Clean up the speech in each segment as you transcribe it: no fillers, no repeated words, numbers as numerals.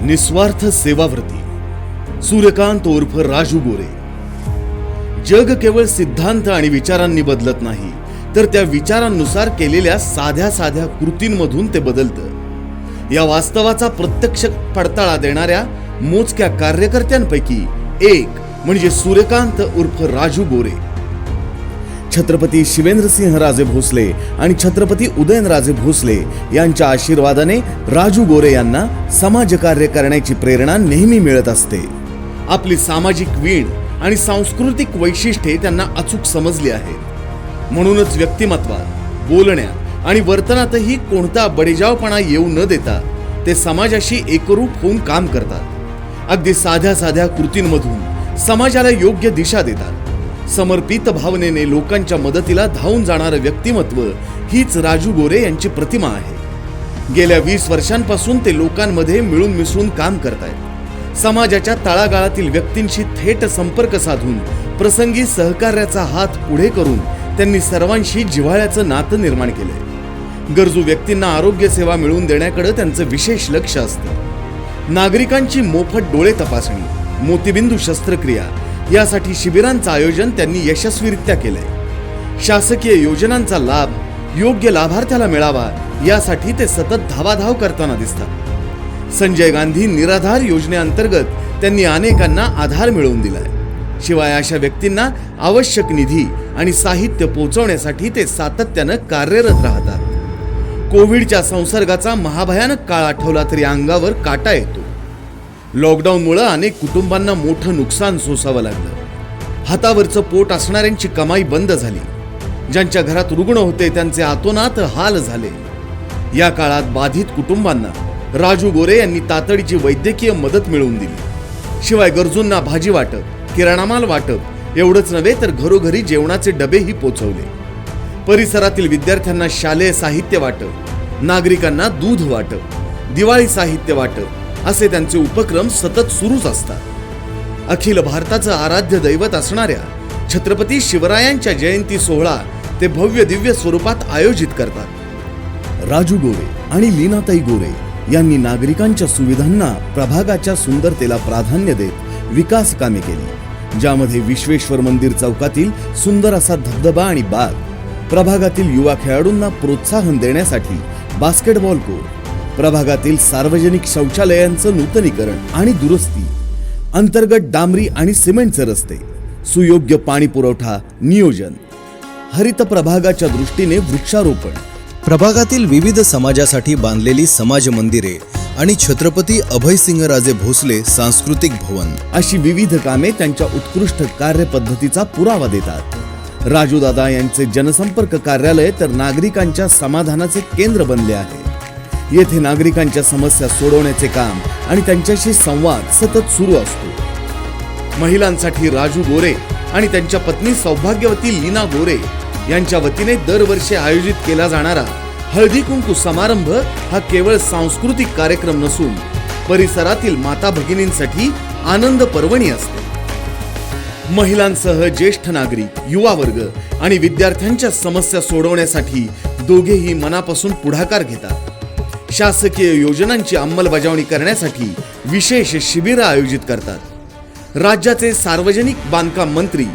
निस्वार्थ सेवाव्रती सूर्यकांत उर्फ राजू गोरे। जग केवळ सिद्धांत आणि विचारांनी बदलत नाही, तर त्या विचारांनुसार केलेल्या साध्या साध्या कृतींमधून ते बदलतं। या वास्तवाचा प्रत्यक्ष पडताळा देणाऱ्या मोजक्या कार्यकर्त्यांपैकी एक म्हणजे सूर्यकांत उर्फ राजू गोरे। छत्रपती शिवेंद्रसिंहराजे भोसले आणि छत्रपती उदयनराजे भोसले यांच्या आशीर्वादाने राजू गोरे यांना समाजकार्य करण्याची प्रेरणा नेहमी मिळत असते। आपली सामाजिक वीण आणि सांस्कृतिक वैशिष्ट्ये त्यांना अचूक समजली आहेत। म्हणूनच व्यक्तिमत्वात, बोलण्यात आणि वर्तनातही कोणता बडेजावपणा येऊ न देता ते समाजाशी एकरूप होऊन काम करतात। अगदी साध्या साध्या कृतींमधून समाजाला योग्य दिशा देतात। समर्पित भावनेने लोकांच्या मदतीला धावून जाणारं व्यक्तिमत्व हीच राजू गोरे यांची प्रतिमा आहे। गेल्या 20 वर्षांपासून ते लोकांमध्ये मिळून मिसळून काम करतायत। समाजाच्या तळागाळातील व्यक्तींशी थेट संपर्क साधून प्रसंगी सहकार्याचा हात पुढे करून त्यांनी सर्वांशी जिव्हाळ्याचं नातं निर्माण केलंय। गरजू व्यक्तींना आरोग्य सेवा मिळवून देण्याकडे त्यांचं विशेष लक्ष असतं। नागरिकांची मोफत डोळे तपासणी, मोतीबिंदू शस्त्रक्रिया यासाठी शिबिरांचं आयोजन त्यांनी यशस्वीरित्या केलंय। शासकीय योजनांचा लाभ योग्य लाभार्थ्याला मिळावा यासाठी ते सतत धावाधाव करताना दिसतात। संजय गांधी निराधार योजनेअंतर्गत त्यांनी अनेकांना आधार मिळवून दिलाय। शिवाय अशा व्यक्तींना आवश्यक निधी आणि साहित्य पोहोचवण्यासाठी ते सातत्यानं कार्यरत राहतात। कोविडच्या संसर्गाचा महाभयानक काळ आठवला तरी अंगावर काटा येतो। लॉकडाऊनमुळे अनेक कुटुंबांना मोठं नुकसान सोसावं लागलं। हातावरचं पोट असणाऱ्यांची कमाई बंद झाली। ज्यांच्या घरात रुग्ण होते त्यांचे आतोनात हाल झाले। या काळात बाधित कुटुंबांना राजू गोरे यांनी तातडीची वैद्यकीय मदत मिळवून दिली। शिवाय गरजूंना भाजी वाटप, किराणा माल वाटप एवढंच नव्हे तर घरोघरी जेवणाचे डबेही पोचवले। परिसरातील विद्यार्थ्यांना शालेय साहित्य वाटप, नागरिकांना दूध वाटप, दिवाळी साहित्य वाटप असे त्यांचे उपक्रम सतत सुरूच असतात। अखिल भारताचं आराध्य दैवत असणाऱ्या छत्रपती शिवरायांच्या जयंती सोहळा ते भव्य दिव्य स्वरूपात आयोजित करतात। राजू गोरे आणि लीनाताई गोरे यांनी नागरिकांच्या सुविधांना प्रभागाच्या सुंदरतेला प्राधान्य देत विकास कामे केली, ज्यामध्ये विश्वेश्वर मंदिर चौकातील सुंदर असा धबधबा आणि बाग, प्रभागातील युवा खेळाडूंना प्रोत्साहन देण्यासाठी बास्केटबॉल कोर्ट, प्रभागातील सार्वजनिक शौचालयांचं नूतनीकरण आणि दुरुस्ती, अंतर्गत डांबरी आणि सिमेंटचे रस्ते, सुयोग्य पाणी पुरवठा नियोजन, हरित प्रभागाच्या दृष्टीने वृक्षारोपण, प्रभागातील विविध समाजासाठी बांधलेली समाज मंदिरे आणि छत्रपती अभयसिंहराजे भोसले सांस्कृतिक भवन अशी विविध कामे त्यांच्या उत्कृष्ट कार्यपद्धतीचा पुरावा देतात। राजूदादा यांचे जनसंपर्क कार्यालय तर नागरिकांच्या समाधानाचे केंद्र बनले आहे। येथे नागरिकांच्या समस्या सोडवण्याचे काम आणि त्यांच्याशी संवाद सतत सुरू असतो। महिलांसाठी राजू गोरे आणि त्यांच्या पत्नी सौभाग्यवती लीना गोरे यांच्या वतीने दरवर्षी आयोजित केला जाणारा हळदी कुंकू समारंभ हा केवळ सांस्कृतिक कार्यक्रम नसून परिसरातील माता भगिनींसाठी आनंद पर्वणी असते। महिलांसह ज्येष्ठ नागरिक, युवा वर्ग आणि विद्यार्थ्यांच्या समस्या सोडवण्यासाठी दोघेही मनापासून पुढाकार घेतात। शासकीय योजनांची अंमलबजावणी करण्यासाठी विशेष शिबिरं आयोजित करतात। राज्याचे सार्वजनिक बांधकाम मंत्री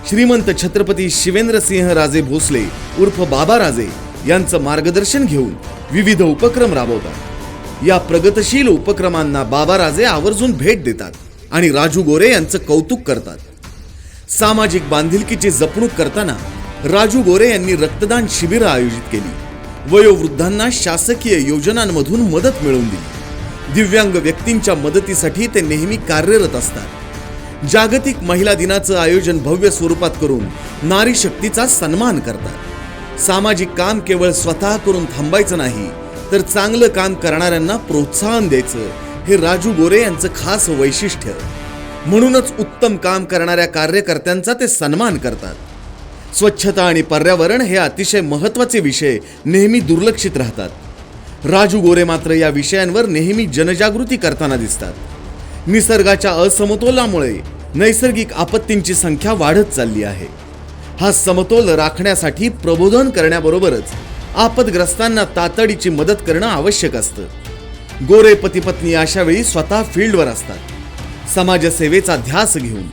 श्रीमंत छत्रपती शिवेंद्रसिंहराजे भोसले उर्फ बाबाराजे यांचं मार्गदर्शन घेऊन विविध उपक्रम राबवतात। या प्रगतशील उपक्रमांना बाबाराजे आवर्जून भेट देतात आणि राजू गोरे यांचं कौतुक करतात। सामाजिक बांधिलकीची जपणूक करताना राजू गोरे यांनी रक्तदान शिबिरं आयोजित केली। वयोवृद्धांना शासकीय योजनांमधून मदत मिळवून दिली। दिव्यांग व्यक्तींच्या मदतीसाठी ते नेहमी कार्यरत असतात। जागतिक महिला दिनाचं आयोजन भव्य स्वरूपात करून नारी शक्तीचा सन्मान करतात। सामाजिक काम केवळ स्वतः करून थांबायचं नाही, तर चांगलं काम करणाऱ्यांना प्रोत्साहन द्यायचं हे राजू गोरे यांचं खास वैशिष्ट्य। म्हणूनच उत्तम काम करणाऱ्या कार्यकर्त्यांचा ते सन्मान करतात। स्वच्छता आणि पर्यावरण हे अतिशय महत्त्वाचे विषय नेहमी दुर्लक्षित राहतात। राजू गोरे मात्र या विषयांवर नेहमी जनजागृती करताना दिसतात। निसर्गाच्या असमतोलामुळे नैसर्गिक आपत्तींची संख्या वाढत चालली आहे। हा समतोल राखण्यासाठी प्रबोधन करण्याबरोबरच आपदग्रस्तांना तातडीची मदत करणं आवश्यक असतं। गोरे पती पत्नी अशा वेळी स्वतः फील्डवर असतात। समाजसेवेचा ध्यास घेऊन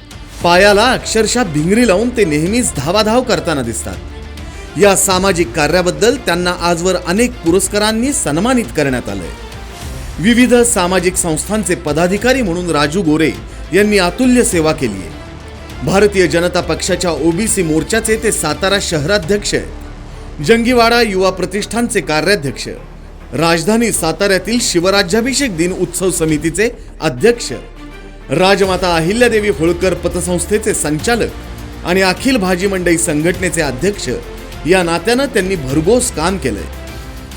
पायाला अक्षरशः भिंगरी लावून ते नेहमीच धावाधाव करताना दिसतात। या सामाजिक कार्याबद्दल त्यांना आजवर अनेक पुरस्कारांनी सन्मानित करण्यात आलंय। विविध सामाजिक संस्थांचे पदाधिकारी म्हणून राजू गोरे यांनी अतुल्य सेवा केली आहे। भारतीय जनता पक्षाच्या ओबीसी मोर्चाचे ते सातारा शहराध्यक्ष आहेत। जंगीवाडा युवा प्रतिष्ठानचे कार्याध्यक्ष, राजधानी साताऱ्यातील शिवराज्याभिषेक दिन उत्सव समितीचे अध्यक्ष, राजमाता अहिल्यादेवी होळकर पतसंस्थेचे संचालक आणि अखिल भाजी मंडई संघटनेचे अध्यक्ष या नात्यानं त्यांनी भरघोस काम केलंय।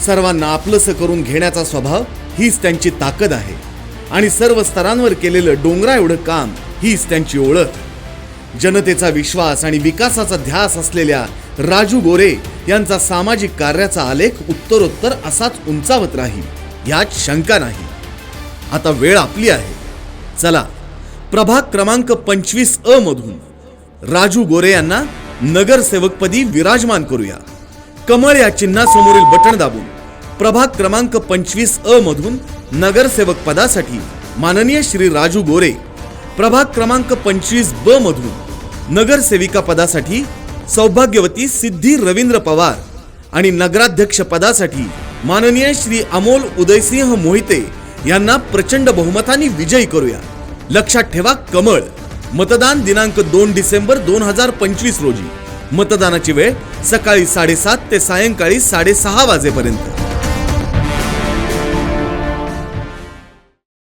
सर्वांना आपलंसं करून घेण्याचा स्वभाव हीच त्यांची ताकद आहे आणि सर्व स्तरांवर केलेलं डोंगरा एवढं काम हीच त्यांची ओळख। जनतेचा विश्वास आणि विकासाचा ध्यास असलेल्या राजू गोरे यांचा सामाजिक कार्याचा आलेख उत्तरोत्तर असाच उंचावत राहील यात शंका नाही। आता वेळ आपली आहे। चला प्रभाग क्रमांक 25 मधून राजू गोरे यांना नगरसेवकपदी विराजमान करूया। कमळ या चिन्हासमोरील बटण दाबून प्रभाग क्रमांक 25 मधून नगरसेवक पदासाठी माननीय श्री राजू गोरे, प्रभाग क्रमांक 25 मधून नगरसेविका पदासाठी सौभाग्यवती सिद्धी रवींद्र पवार आणि नगराध्यक्ष पदासाठी माननीय श्री अमोल उदयसिंह मोहिते यांना प्रचंड बहुमताने विजयी करूया। लक्षात ठेवा, कमळ। मतदान दिनांक 2 डिसेंबर 2025 रोजी। मतदानाची वेळ सकाळी 7:30 ते सायंकाळी 6:30 वाजेपर्यंत।